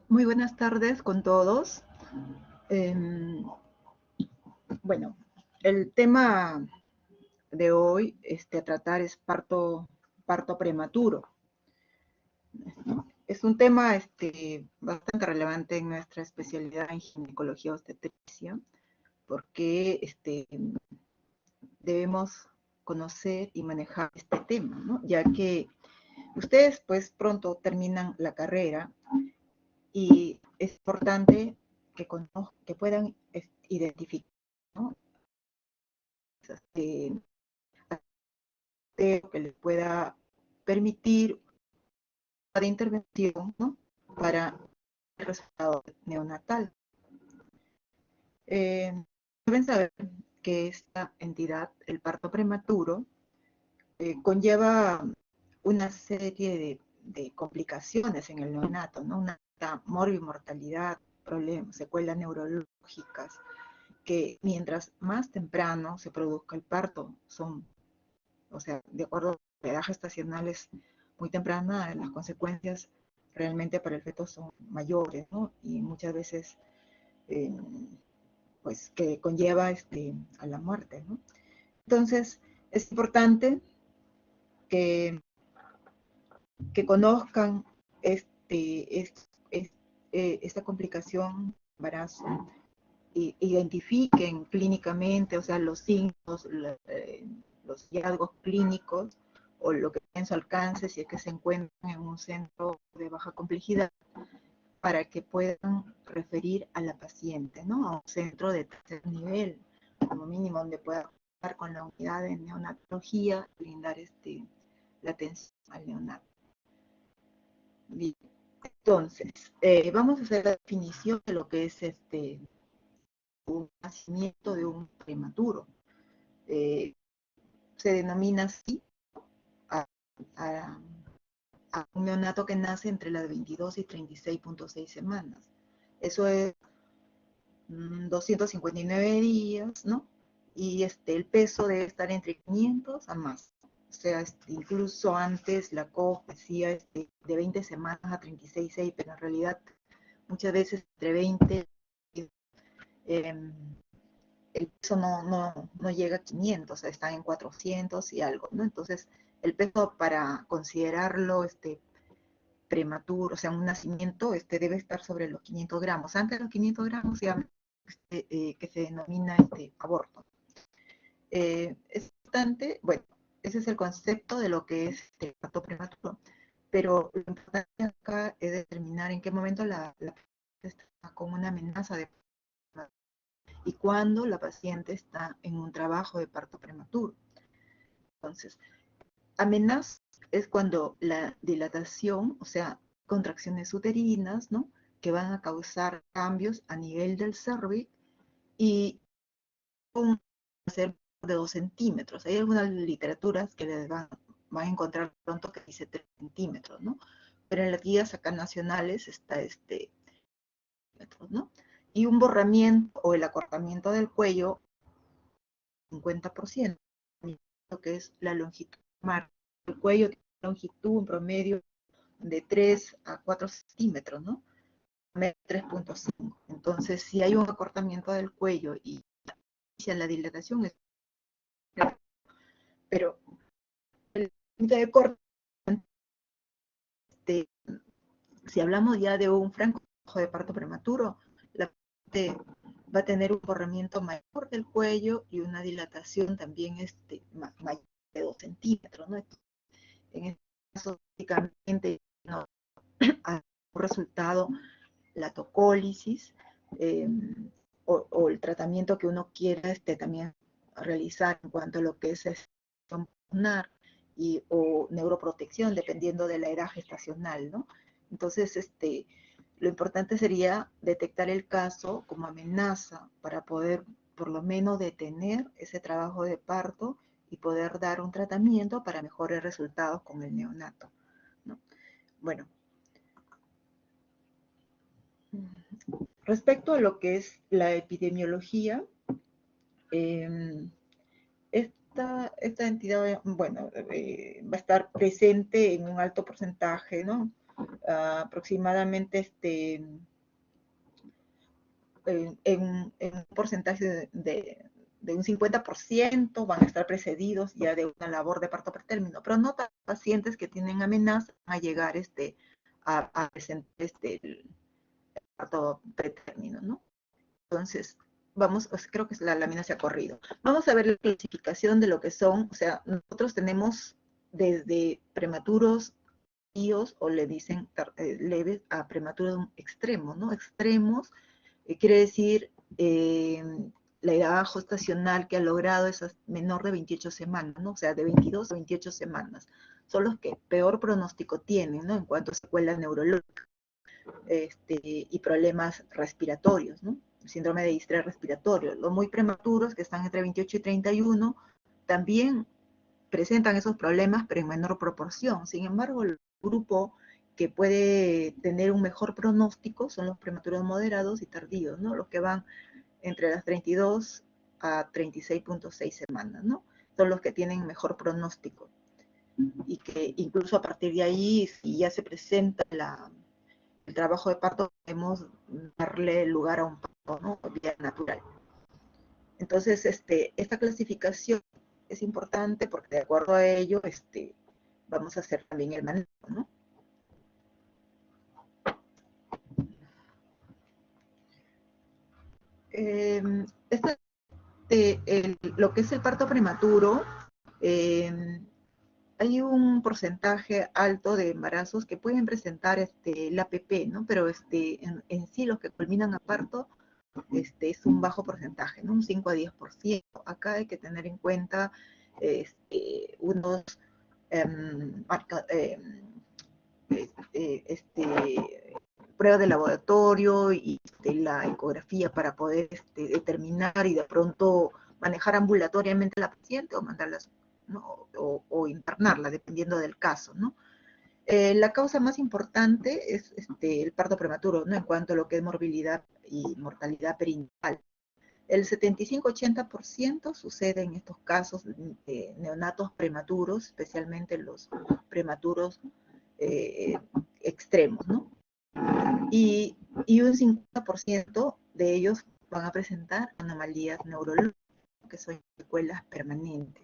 Muy buenas tardes con todos. Bueno, el tema de hoy a tratar es parto prematuro. Es un tema bastante relevante en nuestra especialidad en ginecología obstetricia, porque debemos conocer y manejar este tema, ¿no? Ya que ustedes pues pronto terminan la carrera y es importante que puedan identificar, ¿no? Que les pueda permitir de intervención, ¿no? Para el resultado neonatal. Deben saber que esta entidad, el parto prematuro, conlleva una serie de complicaciones en el neonato, ¿no? Una morbimortalidad, problemas, secuelas neurológicas, que mientras más temprano se produzca el parto, o sea, de acuerdo a la edad gestacional es muy temprana, las consecuencias realmente para el feto son mayores, ¿no? Y muchas veces, pues, que conlleva a la muerte, ¿no? Entonces, es importante que, que conozcan esta complicación embarazo, identifiquen clínicamente, o sea, los signos, los hallazgos clínicos o lo que tiene en su alcance si es que se encuentran en un centro de baja complejidad, para que puedan referir a la paciente, ¿no? A un centro de tercer nivel, como mínimo, donde pueda estar con la unidad de neonatología, brindar la atención al neonato. Bien. Entonces, vamos a hacer la definición de lo que es un nacimiento de un prematuro. Se denomina así a, a, a un neonato que nace entre las 22 y 36.6 semanas. Eso es 259 días, ¿no? Y el peso debe estar entre 500 a más. O sea, incluso antes la COF decía de 20 semanas a 36,6, pero en realidad muchas veces entre 20 el peso no llega a 500, o sea, está en 400 y algo, ¿no? Entonces, el peso para considerarlo prematuro, o sea, un nacimiento, debe estar sobre los 500 gramos. Antes de los 500 gramos se llama, que se denomina aborto. Es importante, bueno, ese es el concepto de lo que es parto prematuro, pero lo importante acá es determinar en qué momento la está con una amenaza de y cuando la paciente está en un trabajo de parto prematuro. Entonces, amenaza es cuando la dilatación, o sea, contracciones uterinas, ¿no? Que van a causar cambios a nivel del cervix y un ser de 2 centímetros. Hay algunas literaturas que les van a encontrar pronto que dice 3 centímetros, ¿no? Pero en las guías acá nacionales está ¿no? Y un borramiento o el acortamiento del cuello 50%, que es la longitud marca. El cuello tiene longitud en promedio de 3 a 4 centímetros, ¿no? 3.5. Entonces, si hay un acortamiento del cuello y la dilatación es... Pero el límite de corte, si hablamos ya de un franco de parto prematuro, la paciente va a tener un corrimiento mayor del cuello y una dilatación también mayor de 2 centímetros, ¿no? En este caso, básicamente, no ha resultado la tocólisis o el tratamiento que uno quiera también realizar en cuanto a lo que es pulmonar o neuroprotección, dependiendo de la edad gestacional, ¿no? Entonces, lo importante sería detectar el caso como amenaza para poder por lo menos detener ese trabajo de parto y poder dar un tratamiento para mejores resultados con el neonato, ¿no? Bueno, respecto a lo que es la epidemiología, esta entidad, bueno, va a estar presente en un alto porcentaje, ¿no? Aproximadamente en un porcentaje de un 50% van a estar precedidos ya de una labor de parto pretérmino, pero no todos los pacientes que tienen amenaza van a llegar a presentar el parto pretérmino, ¿no? Entonces, vamos, creo que la lámina se ha corrido. Vamos a ver la clasificación de lo que son, o sea, nosotros tenemos desde prematuros tíos o le dicen leves a prematuros extremos, ¿no? Extremos quiere decir la edad gestacional que ha logrado es menor de 28 semanas, ¿no? O sea, de 22 a 28 semanas. Son los que peor pronóstico tienen, ¿no? En cuanto a secuelas neurológicas y problemas respiratorios, ¿no? El síndrome de distrés respiratorio. Los muy prematuros, que están entre 28 y 31, también presentan esos problemas, pero en menor proporción. Sin embargo, el grupo que puede tener un mejor pronóstico son los prematuros moderados y tardíos, ¿no? Los que van entre las 32 a 36.6 semanas, ¿no? Son los que tienen mejor pronóstico y que incluso a partir de ahí, si ya se presenta el trabajo de parto, podemos darle lugar a un parto, ¿no? Vía natural. Entonces, esta clasificación es importante porque de acuerdo a ello, vamos a hacer también el manejo, ¿no? Lo que es el parto prematuro, hay un porcentaje alto de embarazos que pueden presentar el APP, ¿no? Pero en sí los que culminan a parto es un bajo porcentaje, ¿no? Un 5 a 10%. Acá hay que tener en cuenta unos marca, pruebas de laboratorio y la ecografía para poder determinar y de pronto manejar ambulatoriamente a la paciente o mandarla, ¿no? o internarla, dependiendo del caso, ¿no? La causa más importante es el parto prematuro, ¿no? En cuanto a lo que es morbilidad y mortalidad perinatal. El 75-80% sucede en estos casos de neonatos prematuros, especialmente los prematuros eh, extremos, ¿no? Y un 50% de ellos van a presentar anomalías neurológicas, que son secuelas permanentes.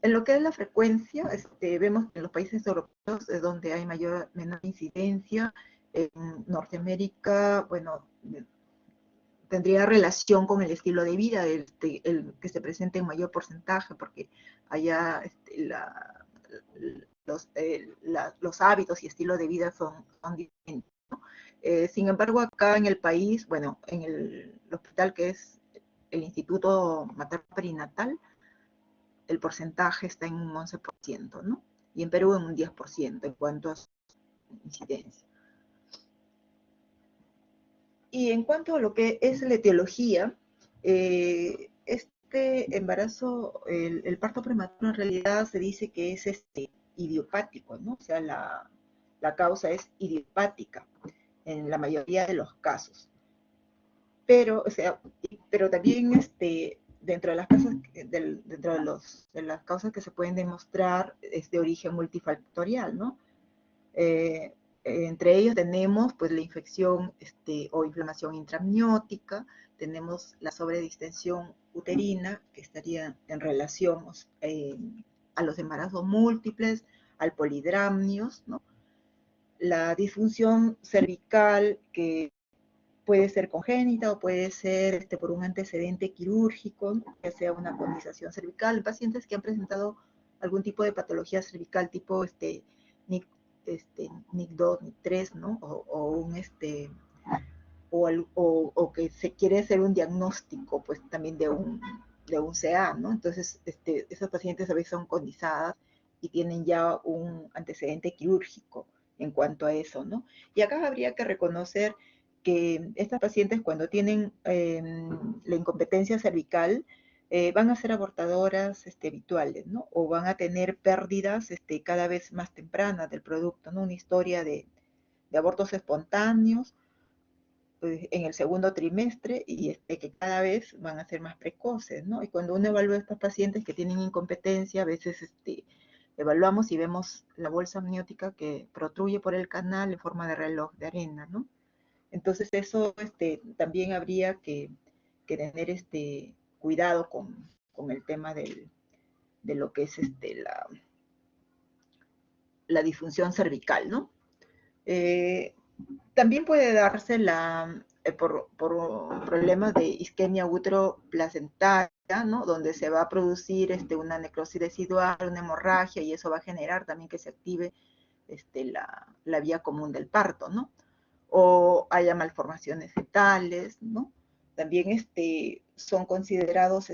En lo que es la frecuencia, vemos que en los países europeos es donde hay menor incidencia. En Norteamérica, bueno, tendría relación con el estilo de vida, el que se presente en mayor porcentaje, porque allá los hábitos y estilo de vida son diferentes, ¿no? Sin embargo, acá en el país, bueno, en el hospital que es el Instituto Materno Perinatal, el porcentaje está en un 11%, ¿no? Y en Perú en un 10% en cuanto a su incidencia. Y en cuanto a lo que es la etiología, este embarazo, el parto prematuro en realidad se dice que es idiopático, ¿no? O sea, la causa es idiopática en la mayoría de los casos. Pero, o sea, pero también dentro de las causas, de las causas que se pueden demostrar es de origen multifactorial, ¿no? Entre ellos tenemos pues la infección o inflamación intramniótica, tenemos la sobredistensión uterina, que estaría en relación a los embarazos múltiples, al polidramnios, ¿no? La disfunción cervical, que puede ser congénita o puede ser por un antecedente quirúrgico, ya sea una conización cervical, en pacientes que han presentado algún tipo de patología cervical, tipo NIC, NIC2, NIC3, ¿no? O que se quiere hacer un diagnóstico, pues también de un CA, ¿no? Entonces, esas pacientes a veces son conizadas y tienen ya un antecedente quirúrgico en cuanto a eso, ¿no? Y acá habría que reconocer que estas pacientes cuando tienen la incompetencia cervical van a ser abortadoras habituales, ¿no? O van a tener pérdidas cada vez más tempranas del producto, ¿no? Una historia de abortos espontáneos, en el segundo trimestre y que cada vez van a ser más precoces, ¿no? Y cuando uno evalúa a estos pacientes que tienen incompetencia, a veces evaluamos y vemos la bolsa amniótica que protruye por el canal en forma de reloj de arena, ¿no? Entonces eso también habría que tener cuidado con el tema de lo que es la disfunción cervical, ¿no? También puede darse por problemas de isquemia útero-placentaria, ¿no? Donde se va a producir una necrosis residual, una hemorragia, y eso va a generar también que se active la vía común del parto, ¿no? O haya malformaciones fetales, ¿no? También son considerados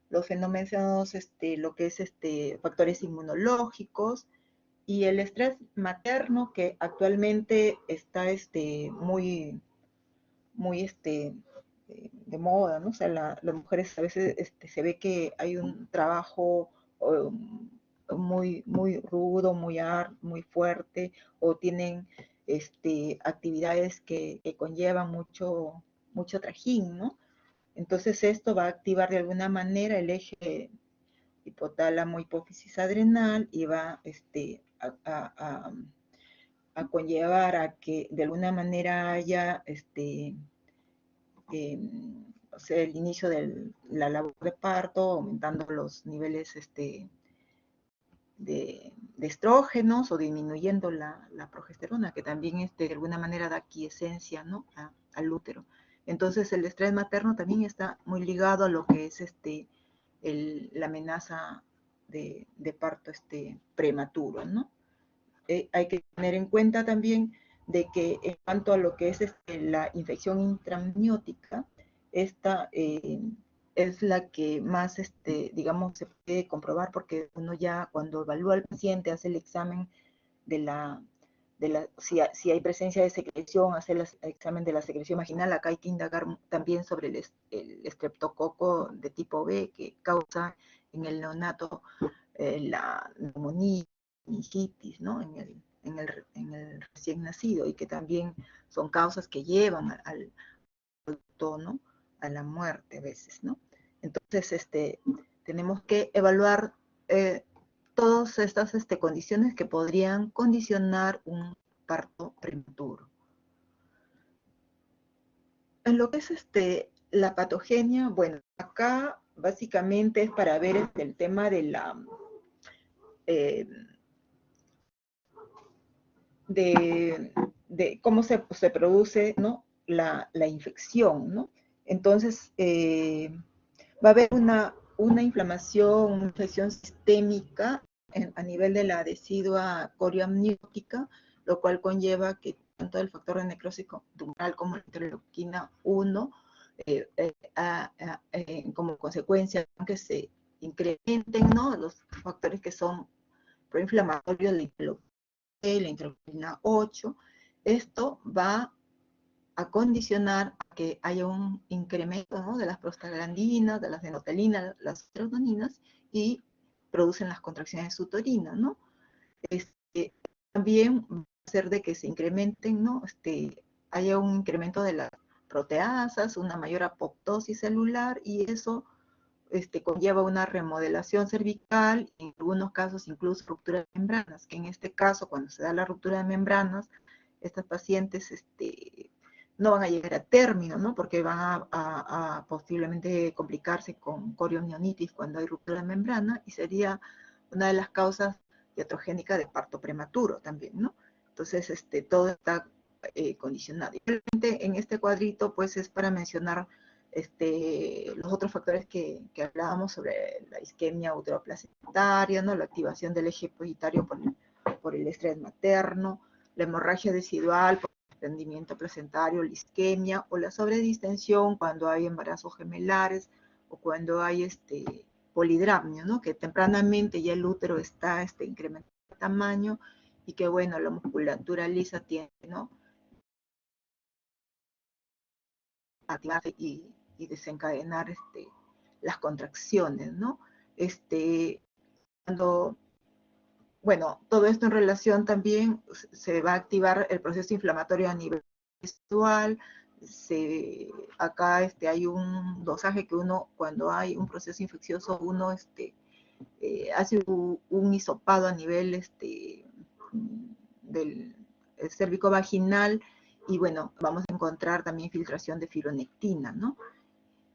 los fenómenos, lo que es factores inmunológicos, y el estrés materno, que actualmente está muy, muy de moda, ¿no? O sea, las mujeres a veces se ve que hay un trabajo muy, muy rudo, muy fuerte, o tienen actividades que conllevan mucho trajín, ¿no? Entonces esto va a activar de alguna manera el eje hipotálamo hipófisis adrenal y va a conllevar a que de alguna manera haya o sea, el inicio de la labor de parto, aumentando los niveles de estrógenos o disminuyendo la progesterona, que también de alguna manera da quiescencia, ¿no? Al útero. Entonces el estrés materno también está muy ligado a lo que es la amenaza de parto prematuro, ¿no? Hay que tener en cuenta también de que en cuanto a lo que es la infección intramniótica, esta es la que más, digamos, se puede comprobar, porque uno ya cuando evalúa al paciente hace el examen de si hay presencia de secreción, hace el examen de la secreción vaginal. Acá hay que indagar también sobre el estreptococo de tipo B, que causa en el neonato la neumonía, meningitis, ¿no? En el recién nacido, y que también son causas que llevan al adulto, ¿no? A la muerte a veces, ¿no? Entonces, tenemos que evaluar todas estas condiciones que podrían condicionar un parto prematuro. En lo que es la patogenia, bueno, acá básicamente es para ver el tema de eh, de cómo se produce, ¿no? la infección, ¿no? Entonces, va a haber una inflamación, una infección sistémica a nivel de la decidua corioamniótica, lo cual conlleva que tanto el factor de necrosis tumoral como la interleuquina 1, como consecuencia, que se incrementen, ¿no? Los factores que son proinflamatorios, la interleuquina 8, esto va a condicionar a que haya un incremento, ¿no? De las prostaglandinas, de las denotelinas, las serotoninas, y producen las contracciones uterinas, ¿no? También va a hacer de que se incrementen, ¿no? Haya un incremento de las proteasas, una mayor apoptosis celular, y eso conlleva una remodelación cervical, en algunos casos incluso ruptura de membranas, que en este caso, cuando se da la ruptura de membranas, estas pacientes no van a llegar a término, ¿no? Porque van a posiblemente complicarse con coriomionitis cuando hay ruptura de membrana, y sería una de las causas iatrogénicas de parto prematuro también, ¿no? Entonces, todo está condicionado. Y realmente en este cuadrito, pues, es para mencionar los otros factores que hablábamos sobre la isquemia uteroplacentaria, ¿no? La activación del eje pituitario por el estrés materno, la hemorragia residual por el desprendimiento placentario, la isquemia, o la sobredistensión cuando hay embarazos gemelares, o cuando hay polidramnio, ¿no? Que tempranamente ya el útero está incrementando de tamaño, y que, bueno, la musculatura lisa tiene, ¿no? Activarse y desencadenar las contracciones, ¿no? Cuando, bueno, todo esto en relación también se va a activar el proceso inflamatorio a nivel visual. Acá hay un dosaje que uno, cuando hay un proceso infeccioso, uno hace un hisopado a nivel del cérvico vaginal, y bueno, vamos a encontrar también filtración de fibronectina, ¿no?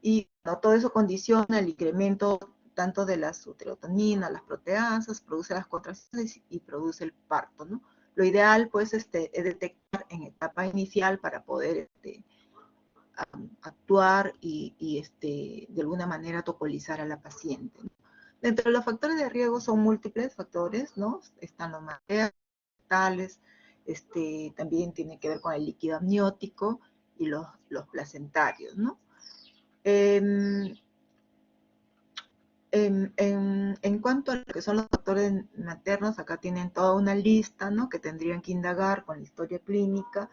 Y bueno, todo eso condiciona el incremento tanto de las uterotoninas, las proteasas, produce las contracciones y produce el parto, ¿no? Lo ideal, pues, es detectar en etapa inicial para poder actuar y de alguna manera tocolizar a la paciente, ¿no? Dentro de los factores de riesgo son múltiples factores, ¿no? Están los materiales, también tiene que ver con el líquido amniótico y los placentarios, ¿no? En, en cuanto a lo que son los factores maternos, acá tienen toda una lista, ¿no? Que tendrían que indagar con la historia clínica,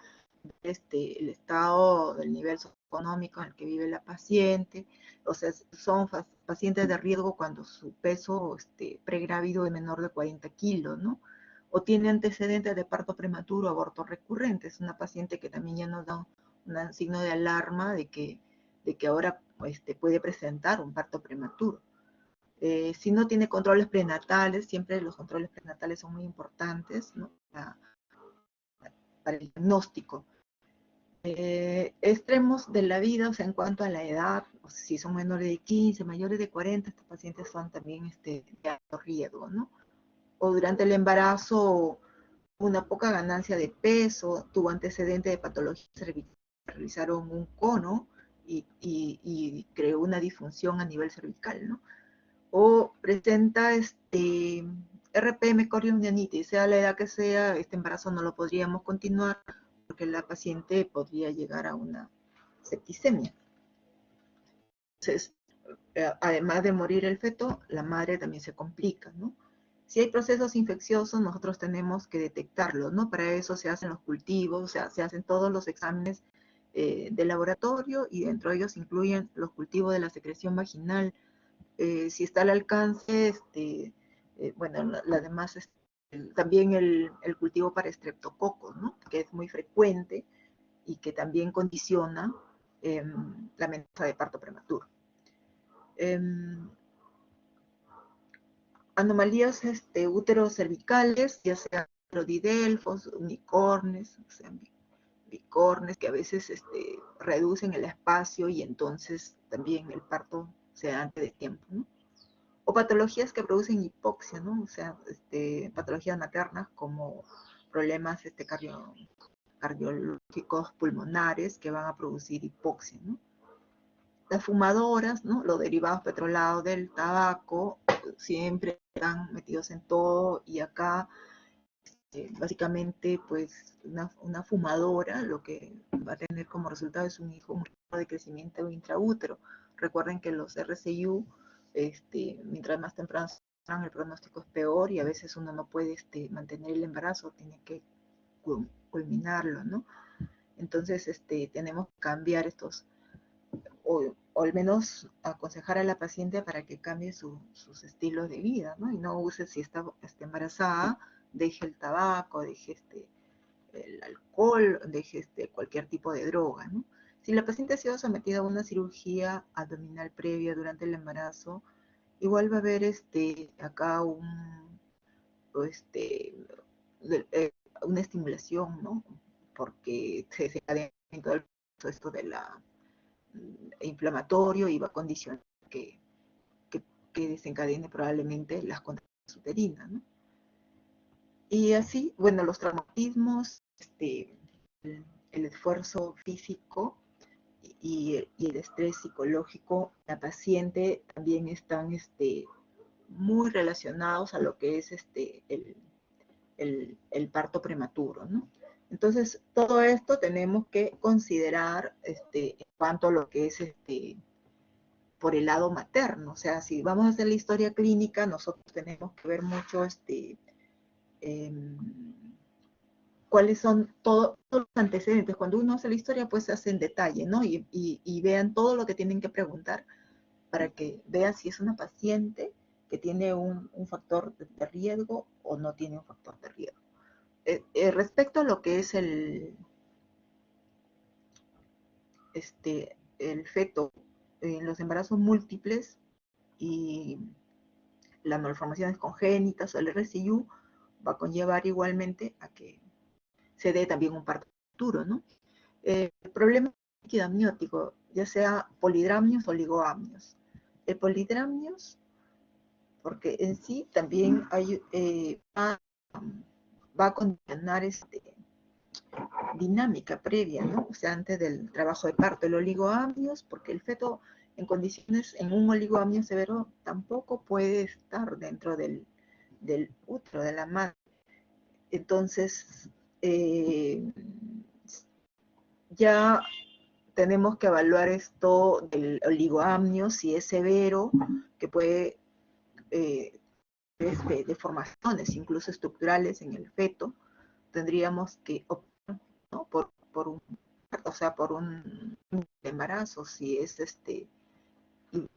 el estado del nivel socioeconómico en el que vive la paciente. O sea, son pacientes de riesgo cuando su peso pregrávido es menor de 40 kilos, ¿no? O tiene antecedentes de parto prematuro, aborto recurrente. Es una paciente que también ya nos da un signo de alarma de que ahora puede presentar un parto prematuro. Si no tiene controles prenatales, siempre los controles prenatales son muy importantes, ¿no? Para el diagnóstico. Extremos de la vida, o sea, en cuanto a la edad, o sea, si son menores de 15, mayores de 40, estos pacientes son también de alto riesgo, ¿no? O durante el embarazo, una poca ganancia de peso, tuvo antecedente de patología cervical, realizaron un cono y creó una disfunción a nivel cervical, ¿no? O presenta RPM corionianitis, sea la edad que sea, este embarazo no lo podríamos continuar porque la paciente podría llegar a una septicemia. Entonces, además de morir el feto, la madre también se complica, ¿no? Si hay procesos infecciosos, nosotros tenemos que detectarlos, ¿no? Para eso se hacen los cultivos, o sea, se hacen todos los exámenes de laboratorio, y dentro de ellos incluyen los cultivos de la secreción vaginal. Si está al alcance, bueno, además también el cultivo para estreptococos, ¿no? Que es muy frecuente y que también condiciona la amenaza de parto prematuro. Anomalías úteros cervicales, ya sean prodidelfos, unicornes, o sea, bicornes, que a veces reducen el espacio y entonces también el parto se da antes de tiempo, ¿no? O patologías que producen hipoxia, ¿no? O sea, patologías maternas como problemas cardiológicos pulmonares que van a producir hipoxia, ¿no? Las fumadoras, ¿no? Los derivados petrolados del tabaco siempre están metidos en todo, y acá básicamente pues una fumadora lo que va a tener como resultado es un hijo de crecimiento intraútero. Recuerden que los RCIU, mientras más temprano están, el pronóstico es peor, y a veces uno no puede mantener el embarazo, tiene que culminarlo, ¿no? Entonces tenemos que cambiar o al menos aconsejar a la paciente para que cambie sus estilos de vida, ¿no? Y no use, si está embarazada, deje el tabaco, deje el alcohol, deje cualquier tipo de droga, ¿no? Si la paciente ha sido sometida a una cirugía abdominal previa durante el embarazo, igual va a haber acá este, una estimulación, ¿no? Porque se desencadena todo esto de la inflamatorio, y va a condicionar que, que desencadene probablemente las contracciones uterinas, ¿no? Y así, bueno, los traumatismos, el esfuerzo físico y el estrés psicológico, la paciente también están muy relacionados a lo que es el parto prematuro, ¿no? Entonces, todo esto tenemos que considerar en cuanto a lo que es por el lado materno. O sea, si vamos a hacer la historia clínica, nosotros tenemos que ver mucho eh, cuáles son todos los antecedentes. Cuando uno hace la historia, pues se hace en detalle, ¿no? Y vean todo lo que tienen que preguntar para que vean si es una paciente que tiene un factor de riesgo o no tiene un factor de riesgo. Respecto a lo que es el feto en los embarazos múltiples y las malformaciones congénitas o el RCU va a conllevar igualmente a que se dé también un parto prematuro, ¿no? El problema líquido amniótico, ya sea polidramnios o oligoamnios. El polidramnios, porque en sí también hay, va a condicionar dinámica previa, ¿no? O sea, antes del trabajo de parto, el oligoamnios, porque el feto en condiciones, en un oligoamnio severo, tampoco puede estar dentro del útero de la madre. Entonces, ya tenemos que evaluar esto del oligoamnio, si es severo, que puede deformaciones, incluso estructurales en el feto, tendríamos que optar, ¿no? por un, o sea, por un embarazo, si es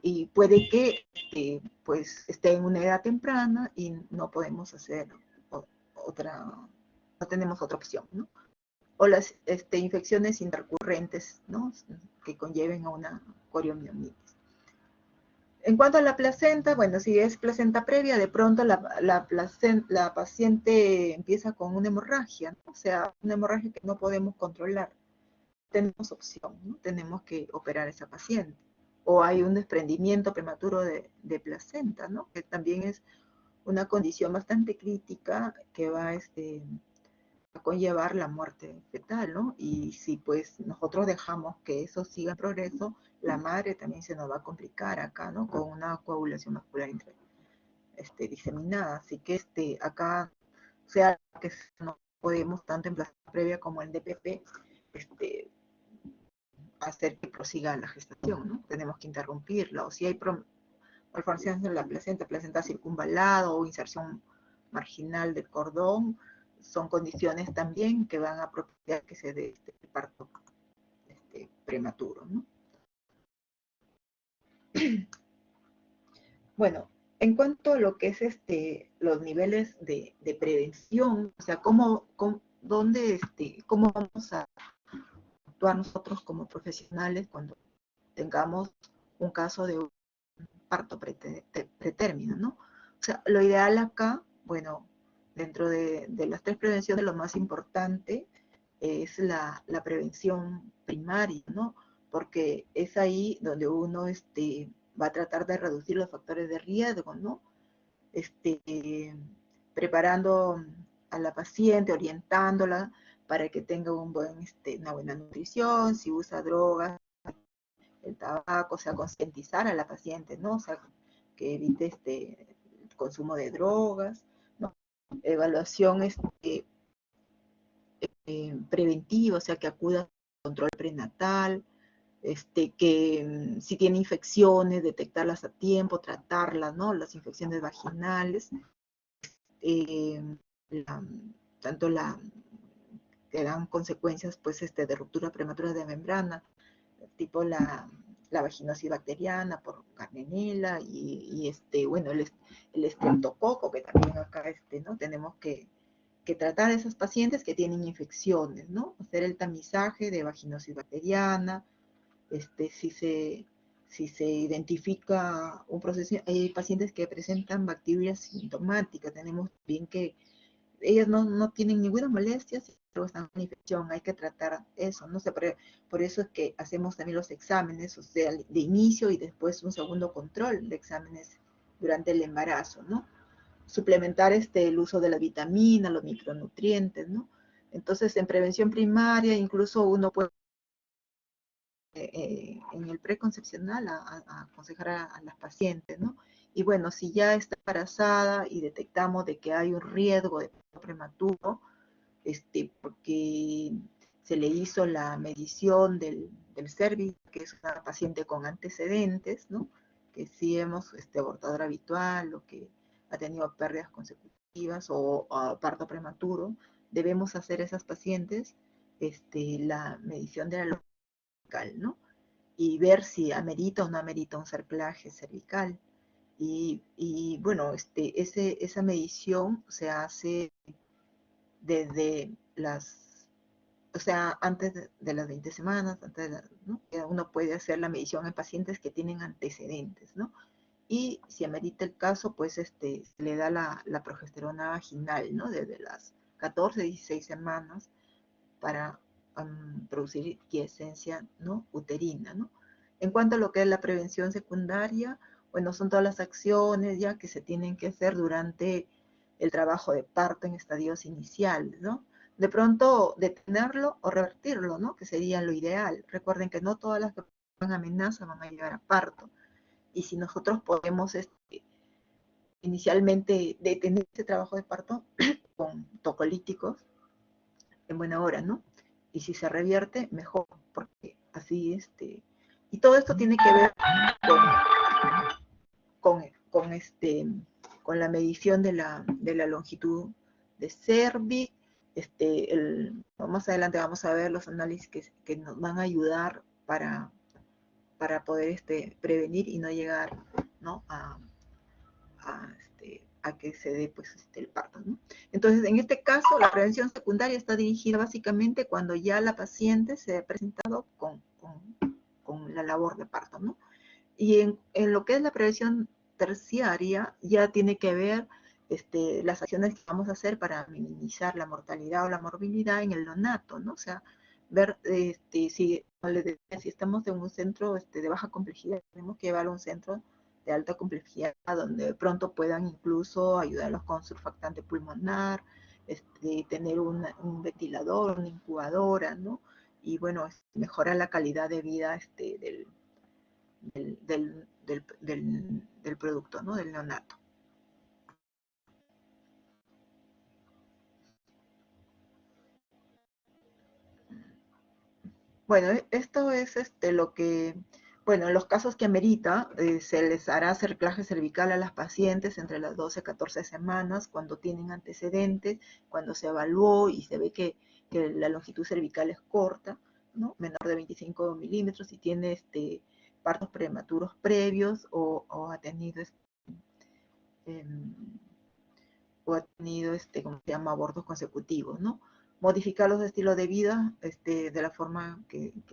y puede que pues esté en una edad temprana y no podemos hacer otra, no tenemos otra opción, ¿no? O las infecciones intercurrentes, ¿no? Que conlleven a una coriomionitis. En cuanto a la placenta, bueno, si es placenta previa, de pronto la paciente empieza con una hemorragia, ¿no? O sea, una hemorragia que no podemos controlar. Tenemos opción, ¿no? Tenemos que operar a esa paciente. O hay un desprendimiento prematuro de placenta, ¿no? Que también es una condición bastante crítica que va a conllevar la muerte fetal, ¿no? Y si pues nosotros dejamos que eso siga en progreso, la madre también se nos va a complicar acá, ¿no? Con una coagulación vascular diseminada. Así que acá, o sea, que no podemos tanto en placenta previa como en DPP, hacer que prosiga la gestación, ¿no? Tenemos que interrumpirla. O si hay malformaciones en la placenta circunvalada o inserción marginal del cordón, son condiciones también que van a propiciar que se dé el parto prematuro, ¿no? Bueno, en cuanto a lo que es los niveles de prevención, o sea, cómo vamos a actuar nosotros como profesionales cuando tengamos un caso de un parto pretérmino, ¿no? O sea, lo ideal acá, bueno, dentro de las tres prevenciones, lo más importante es la prevención primaria, ¿no? Porque es ahí donde uno va a tratar de reducir los factores de riesgo, ¿no? Preparando a la paciente, orientándola para que tenga una buena nutrición, si usa drogas, el tabaco, o sea, concientizar a la paciente, ¿no? O sea, que evite el consumo de drogas, ¿no? Evaluación preventiva, o sea, que acuda al control prenatal, que si tiene infecciones, detectarlas a tiempo, tratarlas, ¿no? Las infecciones vaginales, eh, la, tanto que dan consecuencias, pues, de ruptura prematura de membrana, tipo la vaginosis bacteriana por Carnenella bueno, el estreptococo, que también acá, ¿no? Tenemos que tratar a esos pacientes que tienen infecciones, ¿no? Hacer el tamizaje de vaginosis bacteriana, si se identifica un proceso, hay pacientes que presentan bacterias sintomáticas, tenemos bien que ellas no tienen ninguna molestia, pero están con infección, hay que tratar eso, ¿no? Por eso es que hacemos también los exámenes, o sea, de inicio y después un segundo control de exámenes durante el embarazo, ¿no? Suplementar el uso de la vitamina, los micronutrientes, ¿no? Entonces, en prevención primaria, incluso uno puede, en el preconcepcional, a aconsejar a las pacientes, ¿no? Y bueno, si ya está embarazada y detectamos de que hay un riesgo de parto prematuro, porque se le hizo la medición del cervix, que es una paciente con antecedentes, ¿no? Que sí hemos abortador habitual o que ha tenido pérdidas consecutivas o parto prematuro, debemos hacer a esas pacientes la medición de la cervical, ¿no? Y ver si amerita o no amerita un cerclaje cervical. Bueno, esa medición se hace desde o sea, antes de las 20 semanas, ¿no? Uno puede hacer la medición en pacientes que tienen antecedentes, ¿no? Y si amerita el caso, pues se le da la progesterona vaginal, ¿no? Desde las 14, 16 semanas para producir quiescencia, ¿no? Uterina, ¿no? En cuanto a lo que es la prevención secundaria, bueno, son todas las acciones ya que se tienen que hacer durante el trabajo de parto en estadios iniciales, ¿no? De pronto detenerlo o revertirlo, ¿no? Que sería lo ideal. Recuerden que no todas las que pongan amenaza van a llegar a parto. Y si nosotros podemos inicialmente detener ese trabajo de parto con tocolíticos en buena hora, ¿no? Y si se revierte, mejor, porque así y todo esto tiene que ver con, con, con la medición de la longitud de cervix. Más adelante vamos a ver los análisis que nos van a ayudar para poder prevenir y no llegar, ¿no? A que se dé pues, el parto, ¿no? Entonces, en este caso, la prevención secundaria está dirigida básicamente cuando ya la paciente se ha presentado con la labor de parto, ¿no? Y en lo que es la prevención terciaria, ya tiene que ver las acciones que vamos a hacer para minimizar la mortalidad o la morbilidad en el neonato, ¿no? O sea, ver si estamos en un centro de baja complejidad, tenemos que llevarlo a un centro de alta complejidad, donde de pronto puedan incluso ayudarlos con surfactante pulmonar, tener un ventilador, una incubadora, ¿no? Y bueno, mejorar la calidad de vida del producto, ¿no? Del neonato. Bueno, esto es lo que, bueno, en los casos que amerita, se les hará cerclaje cervical a las pacientes entre las 12 y 14 semanas, cuando tienen antecedentes, cuando se evaluó y se ve que la longitud cervical es corta, ¿no? Menor de 25 milímetros, y tiene partos prematuros previos o ha tenido em, ¿cómo se llama?, abortos consecutivos, ¿no? Modificar los estilos de vida de la forma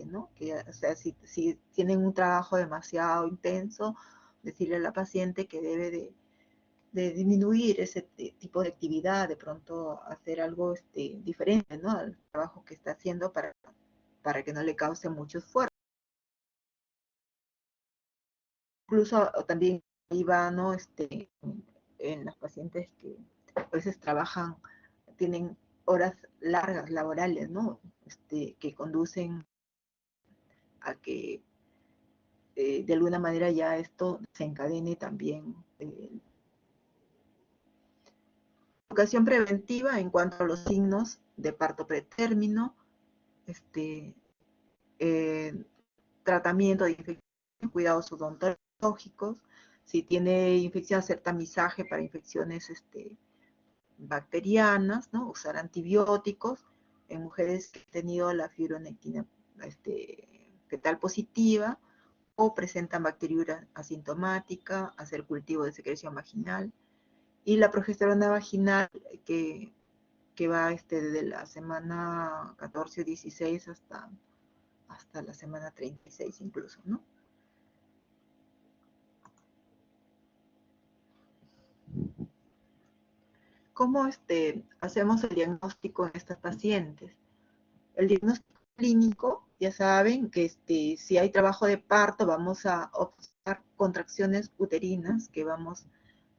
¿no? Que, o sea, si tienen un trabajo demasiado intenso, decirle a la paciente que debe de disminuir ese tipo de actividad, de pronto hacer algo diferente, ¿no? Al trabajo que está haciendo para que no le cause mucho esfuerzo. Incluso también iba, ¿no? En las pacientes que a veces trabajan, tienen horas largas laborales, ¿no? Que conducen a que de alguna manera ya esto se encadene también. Educación preventiva en cuanto a los signos de parto pretérmino, este, eh, tratamiento de infecciones, cuidados odontológicos, si tiene infección, hacer tamizaje para infecciones bacterianas, ¿no? Usar antibióticos en mujeres que han tenido la fibronectina fetal positiva o presentan bacteriuria asintomática, hacer cultivo de secreción vaginal, y la progesterona vaginal que va desde la semana 14 o 16 hasta la semana 36 incluso, ¿no? ¿Cómo hacemos el diagnóstico en estas pacientes? El diagnóstico clínico, ya saben que si hay trabajo de parto, vamos a observar contracciones uterinas que vamos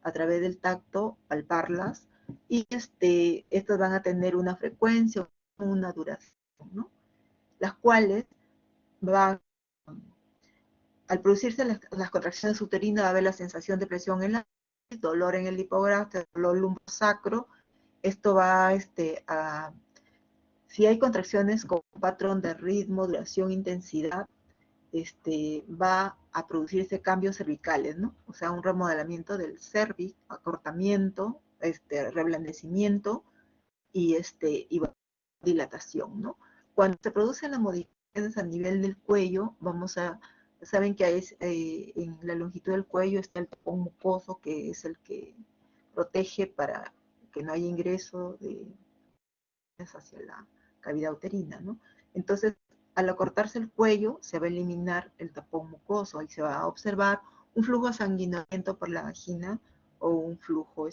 a través del tacto palparlas, y estas van a tener una frecuencia, una duración, ¿no? Las cuales van, al producirse las contracciones uterinas, va a haber la sensación de presión en la dolor en el hipogastrio, dolor lumbosacro. Esto va a si hay contracciones con un patrón de ritmo, duración, intensidad, va a producirse cambios cervicales, ¿no? O sea, un remodelamiento del cervix, acortamiento, reblandecimiento y dilatación, ¿no? Cuando se producen las modificaciones a nivel del cuello, saben que en la longitud del cuello está el tapón mucoso, que es el que protege para que no haya ingreso de hacia cavidad uterina, ¿no? Entonces, al acortarse el cuello, se va a eliminar el tapón mucoso y se va a observar un flujo sanguinolento por la vagina o un flujo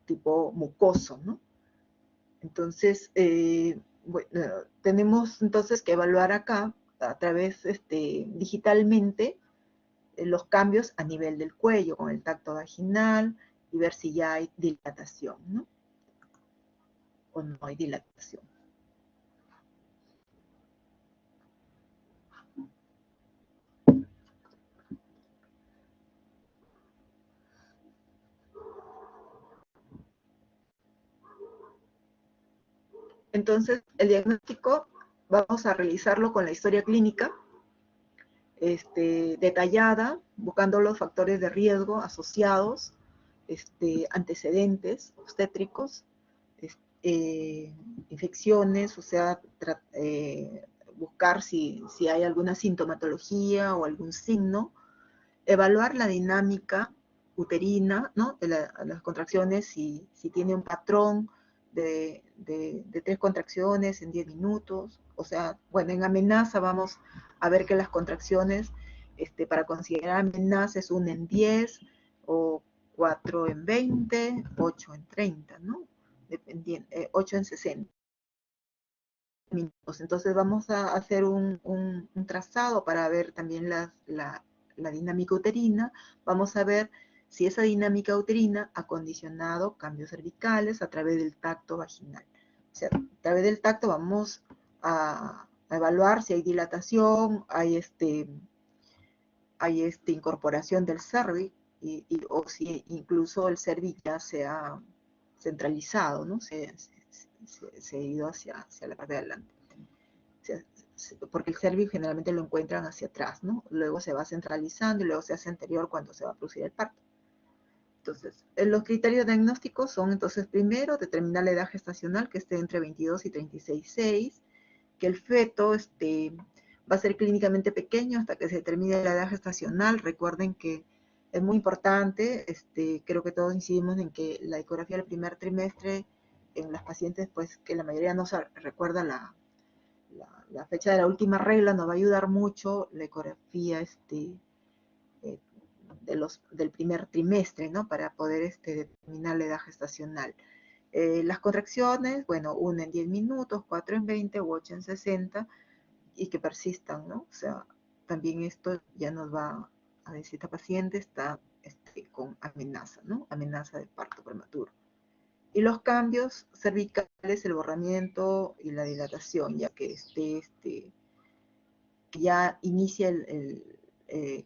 tipo mucoso, ¿no? Entonces, bueno, tenemos entonces que evaluar acá a través digitalmente los cambios a nivel del cuello con el tacto vaginal y ver si ya hay dilatación, ¿no? O no hay dilatación. Entonces, el diagnóstico vamos a realizarlo con la historia clínica detallada, buscando los factores de riesgo asociados, antecedentes obstétricos, infecciones, o sea, buscar si hay alguna sintomatología o algún signo, evaluar la dinámica uterina, ¿no? De las contracciones, si tiene un patrón de 3 contracciones en 10 minutos, o sea, bueno, en amenaza vamos a ver que las contracciones, para considerar amenaza es 1 en 10, o 4 en 20, 8 en 30, ¿no? Dependiendo, 8 en 60 minutos. Entonces vamos a hacer un trazado para ver también la dinámica uterina. Vamos a ver si esa dinámica uterina ha condicionado cambios cervicales a través del tacto vaginal. O sea, a través del tacto vamos a evaluar si hay dilatación, hay incorporación del cervix, o si incluso el cervix ya se ha centralizado, ¿no? Se ha ido hacia la parte de adelante. O sea, porque el cervix generalmente lo encuentran hacia atrás, ¿no? Luego se va centralizando y luego se hace anterior cuando se va a producir el parto. Entonces, los criterios diagnósticos son, entonces, primero, determinar la edad gestacional, que esté entre 22 y 36,6, que el feto va a ser clínicamente pequeño hasta que se determine la edad gestacional. Recuerden que es muy importante, creo que todos incidimos en que la ecografía del primer trimestre en las pacientes, pues que la mayoría no se recuerda la fecha de la última regla, nos va a ayudar mucho la ecografía del primer trimestre, ¿no? Para poder determinar la edad gestacional. Las contracciones, bueno, 1 en 10 minutos, 4 en 20 u 8 en 60, y que persistan, ¿no? O sea, también esto ya nos va a decir, esta paciente está con amenaza, ¿no? Amenaza de parto prematuro. Y los cambios cervicales, el borramiento y la dilatación, ya que que ya inicia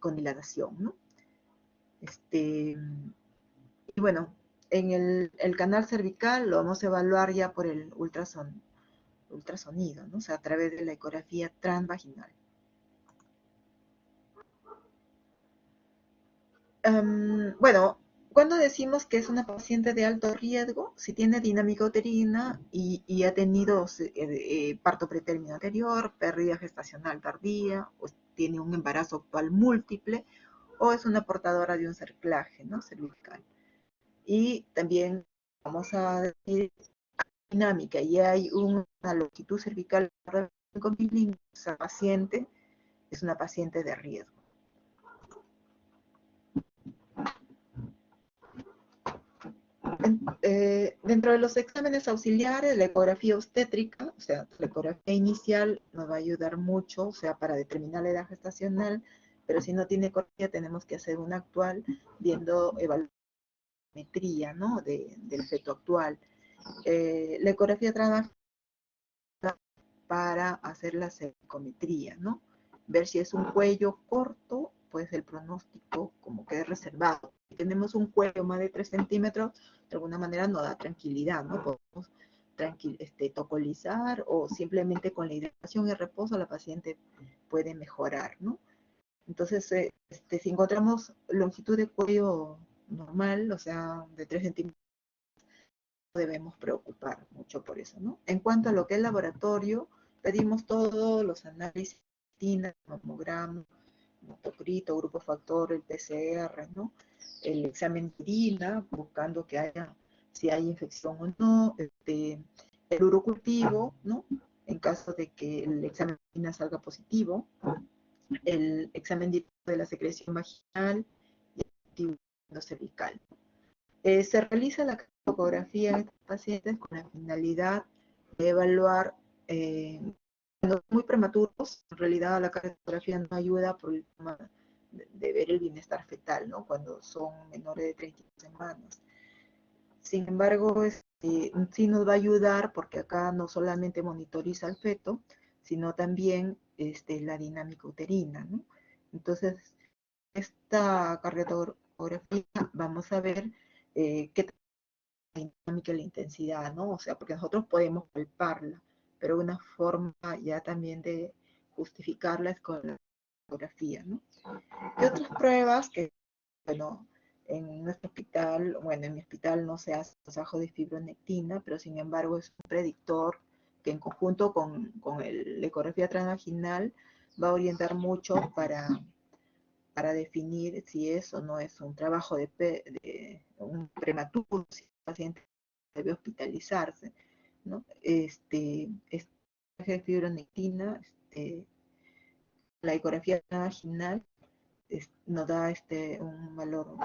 con dilatación, ¿no? Y bueno, en el canal cervical lo vamos a evaluar ya por el ultrasonido, ¿no? O sea, a través de la ecografía transvaginal. Bueno, cuando decimos que es una paciente de alto riesgo, si tiene dinámica uterina y ha tenido parto pretérmino anterior, pérdida gestacional tardía, o tiene un embarazo actual múltiple, o es una portadora de un cerclaje, ¿no? Cervical. Y también vamos a decir dinámica y hay una longitud cervical con milímetros, esa paciente es una paciente de riesgo. Dentro de los exámenes auxiliares, la ecografía obstétrica, o sea, la ecografía inicial nos va a ayudar mucho, o sea, para determinar la edad gestacional, pero si no tiene ecografía tenemos que hacer una actual viendo evaluametría, ¿no? Del feto actual. La ecografía trabaja para hacer la cervicometría, ¿no? Ver si es un cuello corto, pues el pronóstico como que es reservado. Si tenemos un cuello más de 3 centímetros, de alguna manera nos da tranquilidad, ¿no? Podemos tocolizar o simplemente con la hidratación y reposo la paciente puede mejorar, ¿no? Entonces, si encontramos longitud de cuello normal, o sea, de 3 centímetros, debemos preocupar mucho por eso, ¿no? En cuanto a lo que es laboratorio, pedimos todos los análisis, mamograma, hemotocrito, grupo factor, el PCR, ¿no? El examen de orina, buscando que haya, si hay infección o no, el urocultivo, ¿no? En caso de que el examen de orina salga positivo, el examen de la secreción vaginal y el cultivo cervical. Se realiza la cardiografía en estos pacientes con la finalidad de evaluar, cuando son muy prematuros, en realidad la cardiografía no ayuda por el tema de ver el bienestar fetal, ¿no? Cuando son menores de 30 semanas. Sin embargo, sí nos va a ayudar porque acá no solamente monitoriza el feto, sino también la dinámica uterina, ¿no? Entonces, esta cardiografía vamos a ver qué la dinámica y la intensidad, ¿no? O sea, porque nosotros podemos palparla, pero una forma ya también de justificarla es con la cardiografía, ¿no? Y otras pruebas que, bueno, en nuestro hospital, bueno, en mi hospital no se hace trabajo de fibronectina, pero sin embargo es un predictor que en conjunto con la ecografía transvaginal va a orientar mucho para definir si es o no es un trabajo de un prematuro, si el paciente debe hospitalizarse, ¿no? De fibronectina, la ecografía vaginal nos da un valor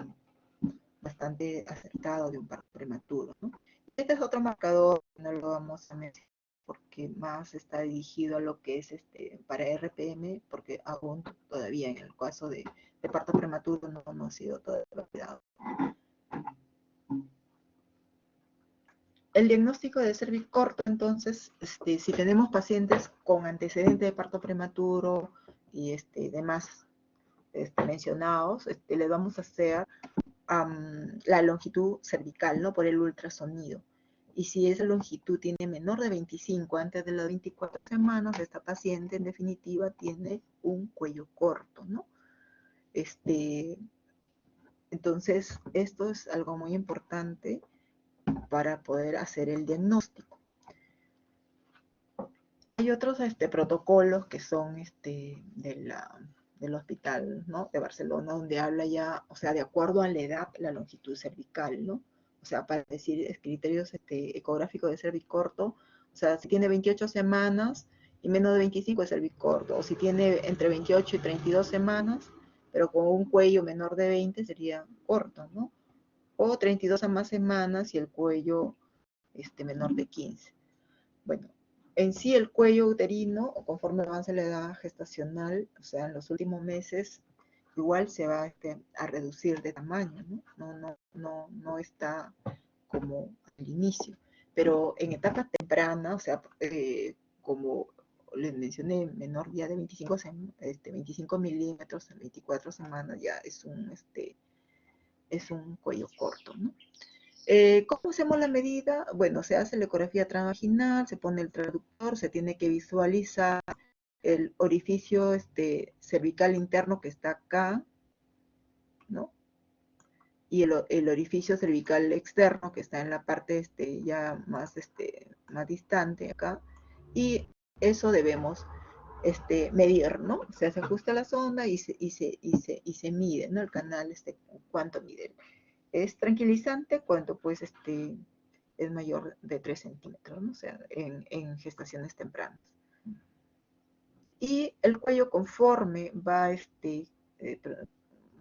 bastante acertado de un parto prematuro, ¿no? Este es otro marcador, no lo vamos a mencionar porque más está dirigido a lo que es para RPM, porque aún todavía en el caso de parto prematuro no ha sido todavía validado. El diagnóstico de cervix corto, entonces, si tenemos pacientes con antecedentes de parto prematuro y demás mencionados, le vamos a hacer la longitud cervical, ¿no? Por el ultrasonido. Y si esa longitud tiene menor de 25 antes de las 24 semanas, esta paciente en definitiva tiene un cuello corto, ¿no? Entonces, esto es algo muy importante para poder hacer el diagnóstico. Hay otros protocolos que son del hospital, ¿no? De Barcelona, donde habla ya, o sea, de acuerdo a la edad, la longitud cervical, ¿no? O sea, para decir criterios ecográficos de cervix corto, o sea, si tiene 28 semanas y menos de 25 es cervix corto, o si tiene entre 28 y 32 semanas, pero con un cuello menor de 20 sería corto, ¿no? O 32 a más semanas y el cuello menor de 15. Bueno, en sí el cuello uterino, conforme avanza la edad gestacional, o sea, en los últimos meses, igual se va a reducir de tamaño, ¿no? No está como al inicio. Pero en etapas tempranas, o sea, como les mencioné, menor ya de 25 milímetros en 24 semanas ya es un cuello corto, ¿no? ¿Cómo hacemos la medida? Bueno, se hace la ecografía transvaginal, se pone el traductor, se tiene que visualizar el orificio cervical interno que está acá, ¿no? Y el orificio cervical externo que está en la parte ya más distante acá. Y eso debemos medir, ¿no? O sea, se ajusta la sonda y se mide, ¿no? El canal, cuánto mide. Es tranquilizante cuando pues es mayor de 3 centímetros, ¿no? O sea, en gestaciones tempranas. Y el cuello, conforme va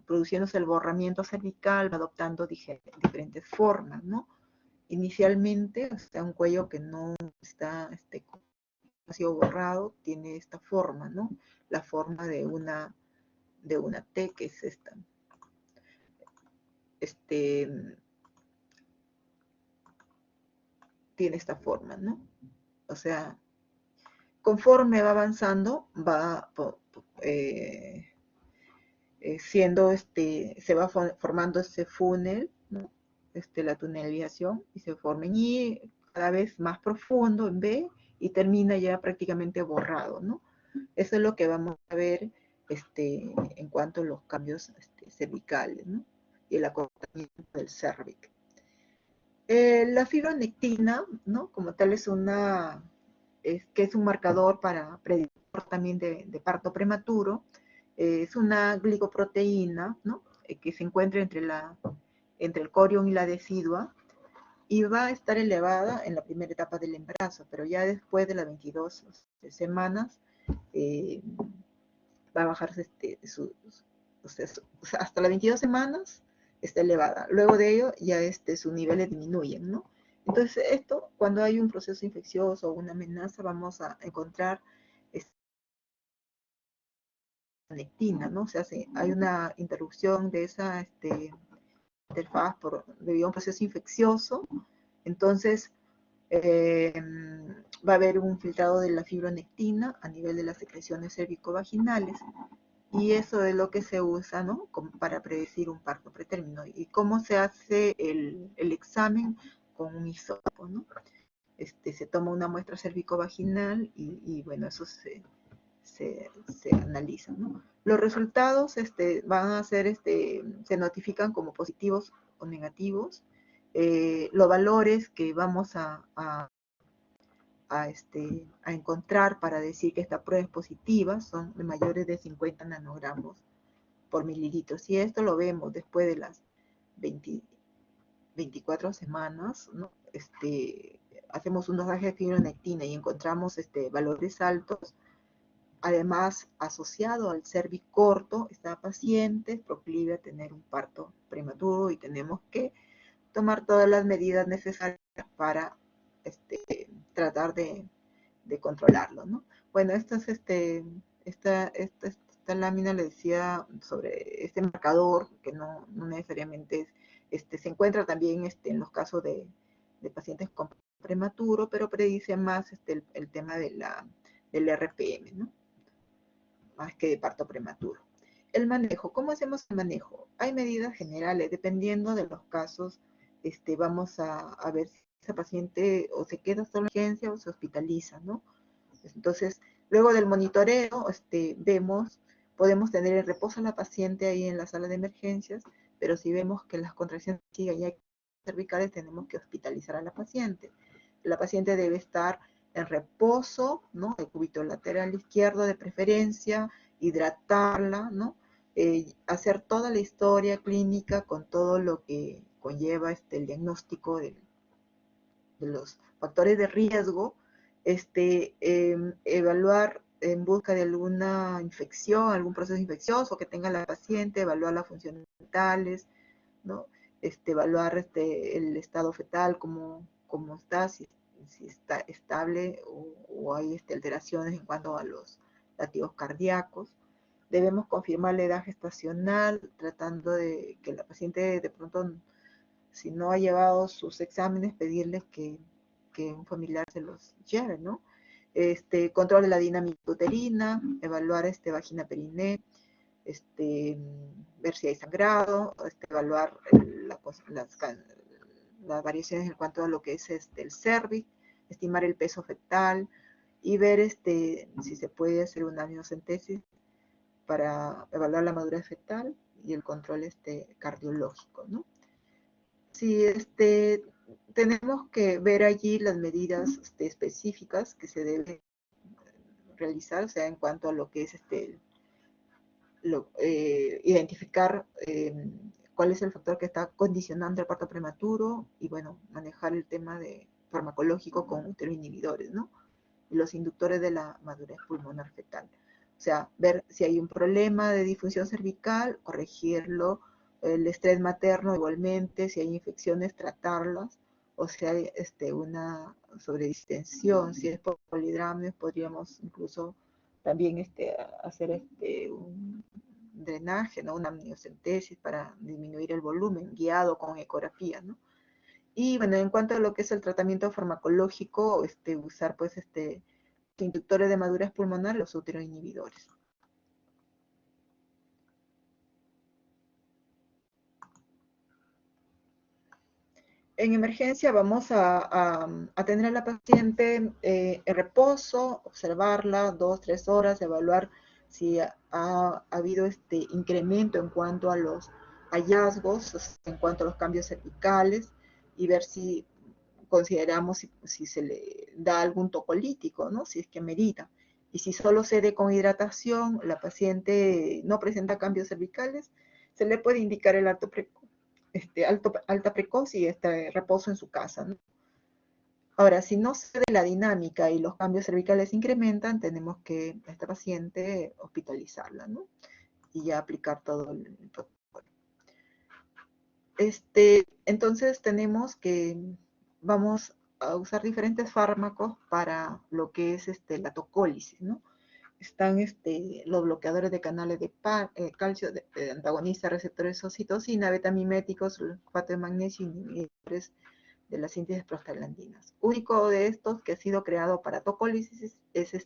produciéndose el borramiento cervical, va adoptando diferentes formas, ¿no? Inicialmente, o sea, un cuello que no está ha sido borrado, tiene esta forma, ¿no? La forma de una T, que es esta. Tiene esta forma, ¿no? O sea, conforme va avanzando, va siendo, se va formando este funnel, ¿no? La tunelización, y se forma y cada vez más profundo en B y termina ya prácticamente borrado, ¿no? Eso es lo que vamos a ver en cuanto a los cambios cervicales, ¿no? Y el acortamiento del cérvix. La fibronectina, ¿no? Como tal es que es un marcador para predictor también de parto prematuro. Es una glicoproteína, ¿no? Que se encuentra entre el corión y la decidua, y va a estar elevada en la primera etapa del embarazo, pero ya después de las 22 semanas va a bajarse hasta las 22 semanas está elevada. Luego de ello ya sus niveles disminuyen, ¿no? Entonces esto, cuando hay un proceso infeccioso o una amenaza, vamos a encontrar nectina, ¿no? O sea, hay una interrupción de esa interfaz debido a un proceso infeccioso, entonces va a haber un filtrado de la fibronectina a nivel de las secreciones cervicovaginales, y eso es lo que se usa, ¿no? Como para predecir un parto pretérmino. ¿Y cómo se hace el examen? Con un hisopo, ¿no? Se toma una muestra cervicovaginal y bueno, eso se analiza, ¿no? Los resultados van a ser, se notifican como positivos o negativos. Los valores que vamos a encontrar para decir que esta prueba es positiva son de mayores de 50 nanogramos por mililitros. Y esto lo vemos después de las 24 semanas, ¿no? Hacemos un dosaje de fibronectina y encontramos valores altos. Además, asociado al cervix corto, esta paciente es proclive a tener un parto prematuro y tenemos que tomar todas las medidas necesarias para tratar de controlarlo, ¿no? Bueno, esta lámina le decía sobre este marcador, que no necesariamente se encuentra también en los casos de pacientes con prematuro, pero predice más el tema del RPM, ¿no? Más que de parto prematuro. El manejo, ¿cómo hacemos el manejo? Hay medidas generales, dependiendo de los casos, vamos a ver si esa paciente o se queda solo en urgencia o se hospitaliza, ¿no? Entonces, luego del monitoreo, podemos tener en reposo a la paciente ahí en la sala de emergencias, pero si vemos que las contracciones siguen ya cervicales, tenemos que hospitalizar a la paciente. La paciente debe estar en reposo, ¿no? El cúbito lateral izquierdo de preferencia, hidratarla, ¿no? Hacer toda la historia clínica con todo lo que conlleva el diagnóstico de los factores de riesgo, evaluar en busca de alguna infección, algún proceso infeccioso que tenga la paciente, evaluar las funciones vitales, ¿no? Evaluar el estado fetal, cómo está, si está estable o hay alteraciones en cuanto a los latidos cardíacos. Debemos confirmar la edad gestacional, tratando de que la paciente de pronto, si no ha llevado sus exámenes, pedirles que un familiar se los lleve, ¿no? Control de la dinámica uterina, evaluar vagina periné, ver si hay sangrado, evaluar las variaciones en cuanto a lo que es el cervix, estimar el peso fetal y ver si se puede hacer una amniocentesis para evaluar la madurez fetal y el control cardiológico, ¿no? Sí, tenemos que ver allí las medidas específicas que se deben realizar, o sea, en cuanto a lo que es identificar cuál es el factor que está condicionando el parto prematuro y, bueno, manejar el tema de farmacológico con uteroinhibidores, ¿no? Y los inductores de la madurez pulmonar fetal. O sea, ver si hay un problema de disfunción cervical, corregirlo, el estrés materno igualmente, si hay infecciones, tratarlas, o si hay una sobredistensión, si es polidramnios, podríamos incluso también hacer un drenaje, ¿no? Una amniocentesis para disminuir el volumen, guiado con ecografía, ¿no? Y bueno, en cuanto a lo que es el tratamiento farmacológico, usar pues inductores de madurez pulmonar, los uteroinhibidores. En emergencia vamos a tener a la paciente en reposo, observarla 2-3 horas, evaluar si ha habido incremento en cuanto a los hallazgos, en cuanto a los cambios cervicales, y ver si consideramos si se le da algún tocolítico, ¿no? Si es que merita. Y si solo cede con hidratación, la paciente no presenta cambios cervicales, se le puede indicar el alto precoz alta precoz y reposo en su casa, ¿no? Ahora, si no se ve la dinámica y los cambios cervicales incrementan, tenemos que a esta paciente hospitalizarla, ¿no? Y ya aplicar todo el protocolo. Entonces tenemos que, vamos a usar diferentes fármacos para lo que es la tocólisis, ¿no? Están los bloqueadores de canales de calcio, antagonistas receptores de oxitocina, betamiméticos, sulfato de magnesio, inhibidores de la síntesis de prostaglandinas. Único de estos que ha sido creado para tocólisis es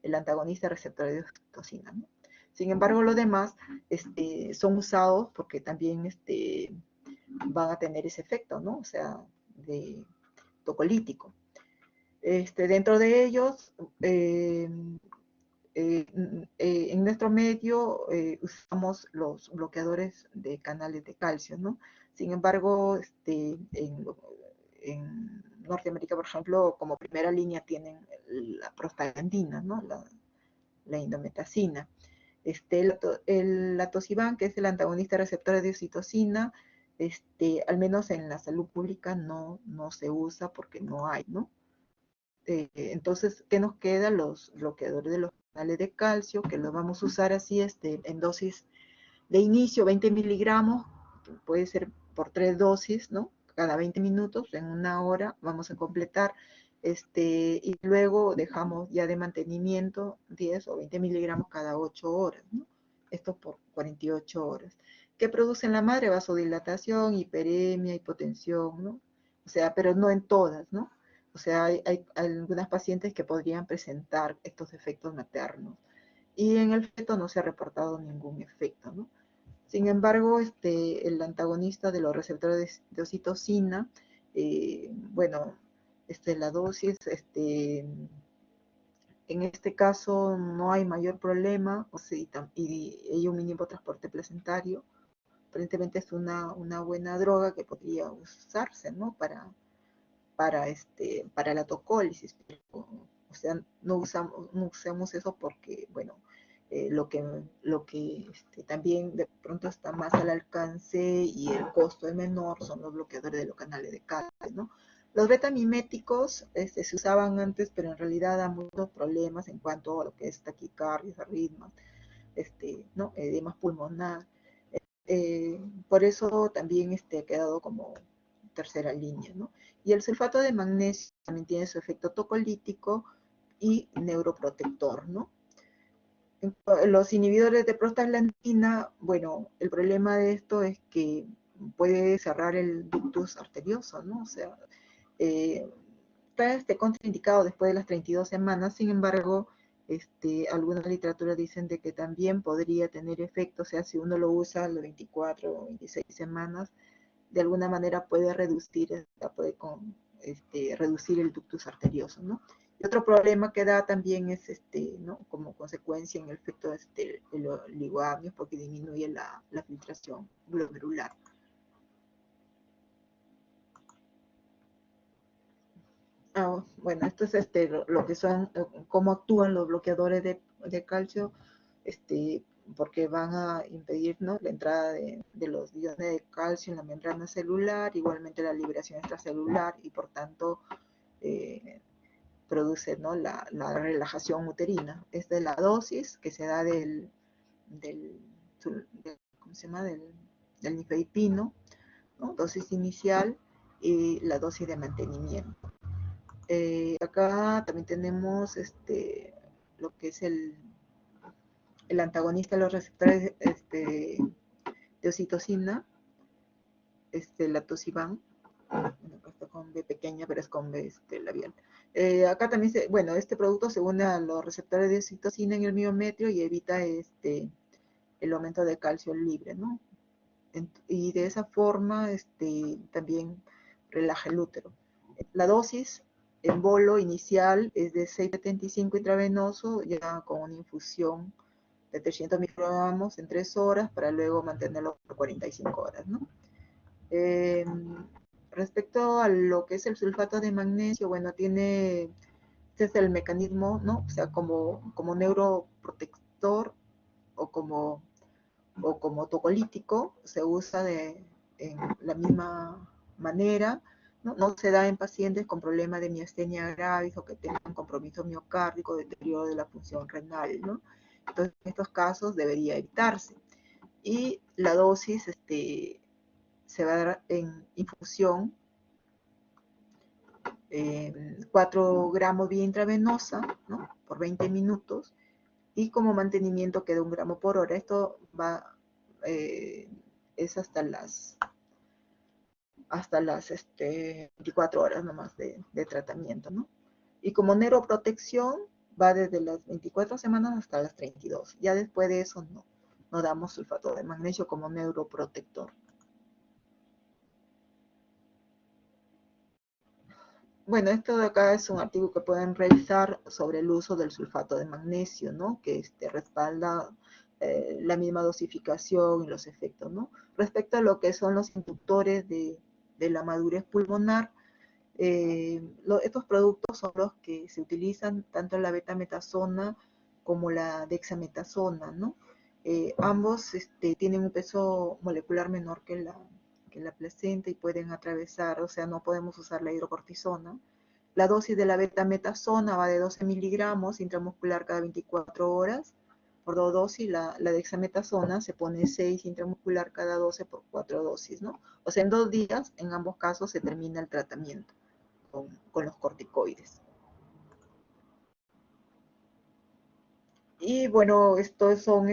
el antagonista receptor de oxitocina, ¿no? Sin embargo, los demás son usados porque también van a tener ese efecto, ¿no? O sea, de tocolítico. Dentro de ellos, en nuestro medio usamos los bloqueadores de canales de calcio, ¿no? Sin embargo, en Norteamérica, por ejemplo, como primera línea tienen la prostaglandina, ¿no? La indometacina. El latosiban, que es el antagonista receptor de oxitocina, al menos en la salud pública no se usa porque no hay, ¿no? Entonces, ¿qué nos queda? Los bloqueadores de los canales de calcio, que los vamos a usar así en dosis de inicio, 20 miligramos, puede ser por 3 dosis, ¿no? Cada 20 minutos, en una hora, vamos a completar, y luego dejamos ya de mantenimiento 10 o 20 miligramos cada 8 horas, ¿no? Esto por 48 horas. ¿Qué produce en la madre? Vasodilatación, hiperemia, hipotensión, ¿no? O sea, pero no en todas, ¿no? O sea, hay algunas pacientes que podrían presentar estos efectos maternos. Y en el feto no se ha reportado ningún efecto, ¿no? Sin embargo, el antagonista de los receptores de oxitocina, bueno, la dosis, en este caso no hay mayor problema, o sea, y hay un mínimo transporte placentario. Aparentemente es una buena droga que podría usarse, ¿no? Para la tocólisis, pero, o sea, no usamos eso porque, bueno, lo que también de pronto está más al alcance y el costo es menor son los bloqueadores de los canales de calcio, ¿no? Los betamiméticos se usaban antes, pero en realidad dan muchos problemas en cuanto a lo que es taquicardia, arritmias, ¿no? Edema pulmonar. Por eso también ha quedado como tercera línea, ¿no? Y el sulfato de magnesio también tiene su efecto tocolítico y neuroprotector, ¿no? Los inhibidores de prostaglandina, bueno, el problema de esto es que puede cerrar el ductus arterioso, ¿no? O sea, está contraindicado después de las 32 semanas, sin embargo, algunas literaturas dicen de que también podría tener efecto, o sea, si uno lo usa a las 24 o 26 semanas, de alguna manera puede reducir el ductus arterioso, ¿no? Y otro problema que da también es, ¿no? Como consecuencia en el efecto de los oligoamnios, porque disminuye la filtración glomerular. Bueno, esto es lo que son, cómo actúan los bloqueadores de calcio, porque van a impedir, ¿no? La entrada de los iones de calcio en la membrana celular, igualmente la liberación extracelular y por tanto produce, ¿no? la relajación uterina. Es de la dosis que se da del ¿cómo se llama? Del nifedipino, ¿no? Dosis inicial y la dosis de mantenimiento. Acá también tenemos lo que es el antagonista de los receptores de oxitocina, la tosiban. Bueno, acá está con B pequeña, pero es con B labial. Acá también, bueno, este producto se une a los receptores de oxitocina en el miometrio y evita el aumento de calcio libre, ¿no? Y de esa forma también relaja el útero. La dosis en bolo inicial es de 6,75 intravenoso, ya con una infusión de 300 microgramos en 3 horas para luego mantenerlo por 45 horas, ¿no? Eh, Respecto a lo que es el sulfato de magnesio, bueno, este es el mecanismo, ¿no? O sea, como neuroprotector o como tocolítico, se usa en la misma manera, ¿no? No se da en pacientes con problemas de miastenia gravis o que tengan compromiso miocárdico, deterioro de la función renal, ¿no? Entonces, en estos casos debería evitarse. Y la dosis se va a dar en infusión, 4 gramos vía intravenosa, ¿no? Por 20 minutos, y como mantenimiento queda 1 gramo por hora. Esto va, es hasta las 24 horas nomás de tratamiento, ¿no? Y como neuroprotección va desde las 24 semanas hasta las 32. Ya después de eso no damos sulfato de magnesio como neuroprotector. Bueno, esto de acá es un artículo que pueden revisar sobre el uso del sulfato de magnesio, ¿no? Que respalda la misma dosificación y los efectos, ¿no? Respecto a lo que son los inductores de la madurez pulmonar, estos productos son los que se utilizan tanto la betametasona como la dexametasona, ¿no? Ambos tienen un peso molecular menor que la placenta y pueden atravesar, o sea, no podemos usar la hidrocortisona. La dosis de la betametasona va de 12 miligramos intramuscular cada 24 horas por 2 dosis. La dexametasona se pone 6 intramuscular cada 12 por 4 dosis, ¿no? O sea, en 2 días, en ambos casos, se termina el tratamiento con los corticoides. Y bueno, estos son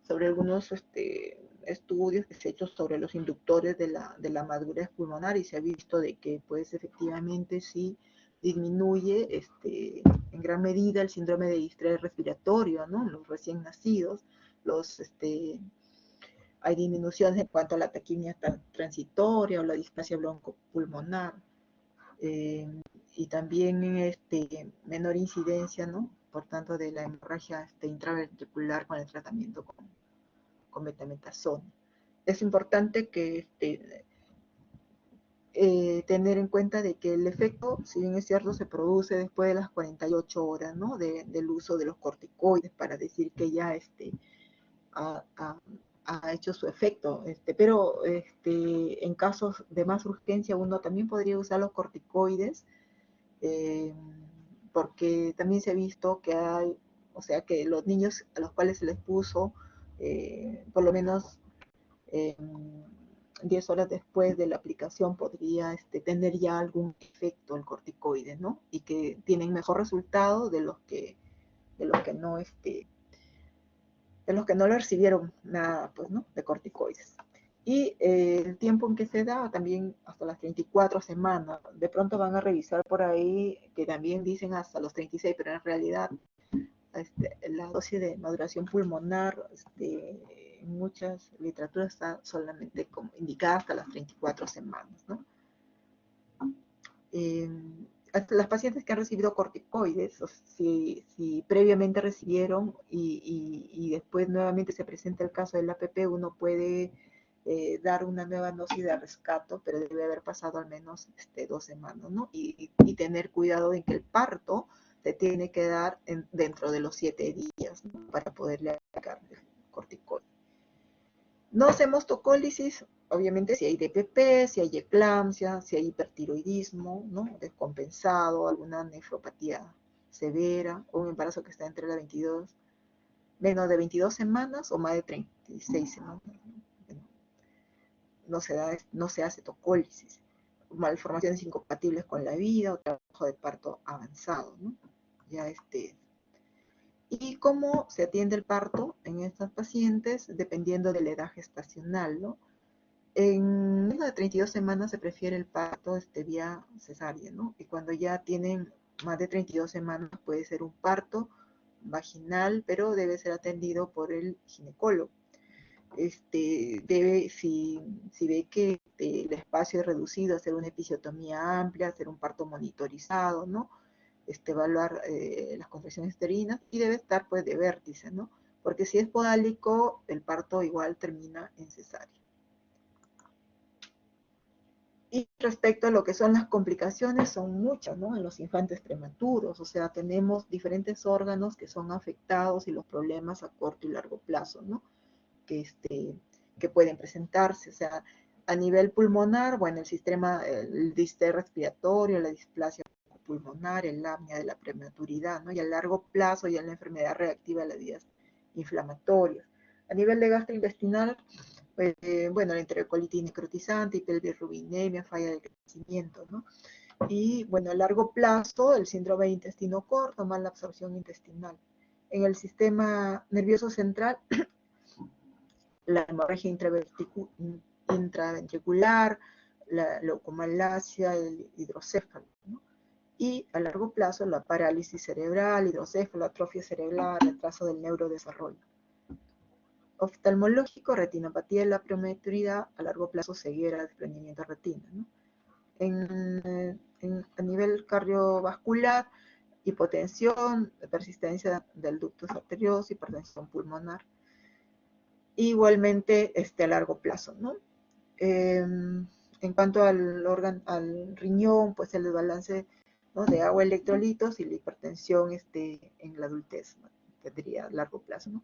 sobre algunos estudios que se han hecho sobre los inductores de la madurez pulmonar, y se ha visto de que pues efectivamente sí disminuye en gran medida el síndrome de distrés respiratorio, ¿no? Los recién nacidos, hay disminuciones en cuanto a la taquimia transitoria o la displasia broncopulmonar, eh, y también menor incidencia, ¿no? Por tanto, de la hemorragia intraventricular con el tratamiento con betametasona. Es importante que tener en cuenta de que el efecto, si bien es cierto, se produce después de las 48 horas, ¿no? Del uso de los corticoides para decir que ya ha, ha, ha hecho su efecto, pero en casos de más urgencia uno también podría usar los corticoides, eh, porque también se ha visto que hay, o sea, que los niños a los cuales se les puso por lo menos 10 horas después de la aplicación podría tener ya algún efecto el corticoide, ¿no? Y que tienen mejor resultado de los que no de los que no le recibieron nada, pues, ¿no? De corticoides. Y el tiempo en que se da también hasta las 34 semanas. De pronto van a revisar por ahí que también dicen hasta los 36, pero en realidad la dosis de maduración pulmonar en muchas literaturas está solamente como indicada hasta las 34 semanas, ¿no? Eh, hasta las pacientes que han recibido corticoides, o si previamente recibieron y después nuevamente se presenta el caso del APP, uno puede dar una nueva dosis de rescato, pero debe haber pasado al menos 2 semanas, ¿no? Y tener cuidado en que el parto se tiene que dar dentro de los 7 días, ¿no? Para poderle aplicar el corticoide. No hacemos tocólisis, obviamente, si hay DPP, si hay eclampsia, si hay hipertiroidismo, ¿no? Descompensado, alguna nefropatía severa, o un embarazo que está entre las 22, menos de 22 semanas o más de 36 semanas, ¿no? No se hace tocólisis. Malformaciones incompatibles con la vida o trabajo de parto avanzado, ¿no? Ya ¿Y cómo se atiende el parto en estas pacientes? Dependiendo de la edad gestacional, ¿no? En menos de 32 semanas se prefiere el parto vía cesárea, ¿no? Y cuando ya tienen más de 32 semanas puede ser un parto vaginal, pero debe ser atendido por el ginecólogo. Si ve que el espacio es reducido, hacer una episiotomía amplia, hacer un parto monitorizado, ¿no? Evaluar las contracciones uterinas, y debe estar pues de vértice, ¿no? Porque si es podálico, el parto igual termina en cesárea. Y respecto a lo que son las complicaciones, son muchas, ¿no? En los infantes prematuros, o sea, tenemos diferentes órganos que son afectados y los problemas a corto y largo plazo, ¿no? Que que pueden presentarse, o sea, a nivel pulmonar, bueno, el sistema, el distrés respiratorio, la displasia pulmonar, el apnea de la prematuridad, ¿no? Y a largo plazo ya la enfermedad reactiva de las vías inflamatorias. A nivel de gastrointestinal, bueno, la enterocolitis necrotizante, hiperbilirrubinemia, falla del crecimiento, ¿no? Y bueno, a largo plazo, el síndrome de intestino corto, mala absorción intestinal. En el sistema nervioso central, la hemorragia intraventricular, la leucomalacia, el hidrocéfalo, ¿no? Y a largo plazo, la parálisis cerebral, hidrocéfalo, atrofia cerebral, retraso del neurodesarrollo. Oftalmológico, retinopatía de la prematuridad, a largo plazo, ceguera, desprendimiento de retina, ¿no? A nivel cardiovascular, hipotensión, persistencia del ductus arterioso, hipertensión pulmonar. Igualmente a largo plazo, ¿no? En cuanto al riñón, pues el desbalance, ¿no?, de agua, electrolitos y la hipertensión en la adultez, ¿no? Tendría a largo plazo, ¿no?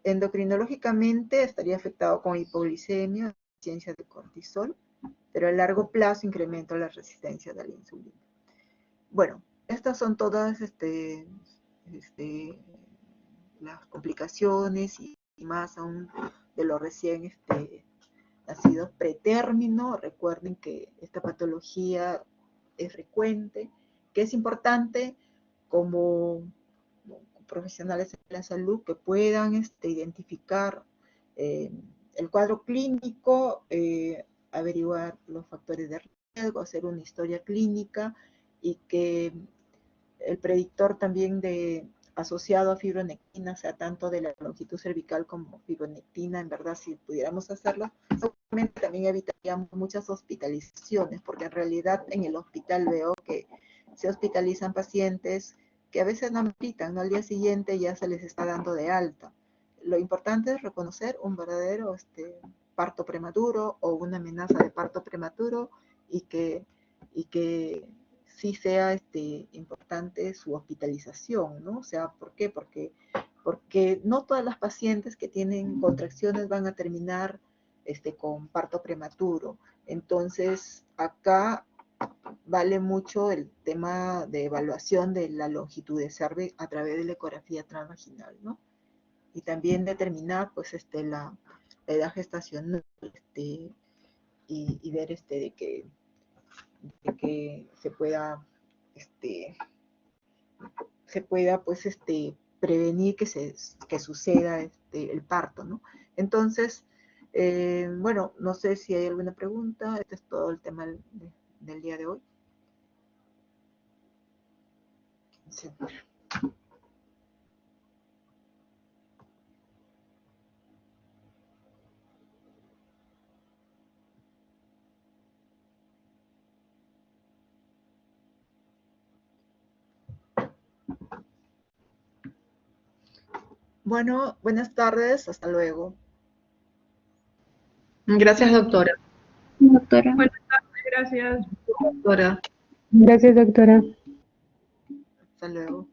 Endocrinológicamente estaría afectado con hipoglicemia, deficiencia de cortisol, pero a largo plazo incrementa la resistencia de la insulina. Bueno, estas son todas las complicaciones y más aún de los recién nacidos pretérmino. Recuerden que esta patología es frecuente, que es importante como profesionales de la salud que puedan identificar el cuadro clínico, averiguar los factores de riesgo, hacer una historia clínica, y que el predictor también asociado a fibronectina sea tanto de la longitud cervical como fibronectina. En verdad, si pudiéramos hacerlo, seguramente también evitaríamos muchas hospitalizaciones, porque en realidad en el hospital veo que se hospitalizan pacientes que a veces no ameritan, ¿no? Al día siguiente ya se les está dando de alta. Lo importante es reconocer un verdadero parto prematuro o una amenaza de parto prematuro, y que sí sea importante su hospitalización, ¿no? O sea, ¿por qué? Porque no todas las pacientes que tienen contracciones van a terminar con parto prematuro. Entonces, acá vale mucho el tema de evaluación de la longitud de cervix a través de la ecografía transvaginal, ¿no? Y también determinar, pues, la edad gestacional, y ver de que se pueda pues, prevenir que suceda el parto, ¿no? Entonces, bueno, no sé si hay alguna pregunta. Este es todo el tema del día de hoy. Sí. Bueno, buenas tardes, hasta luego. Gracias, doctora. Doctora. Buenas tardes, gracias, doctora. Gracias, doctora. Hasta luego.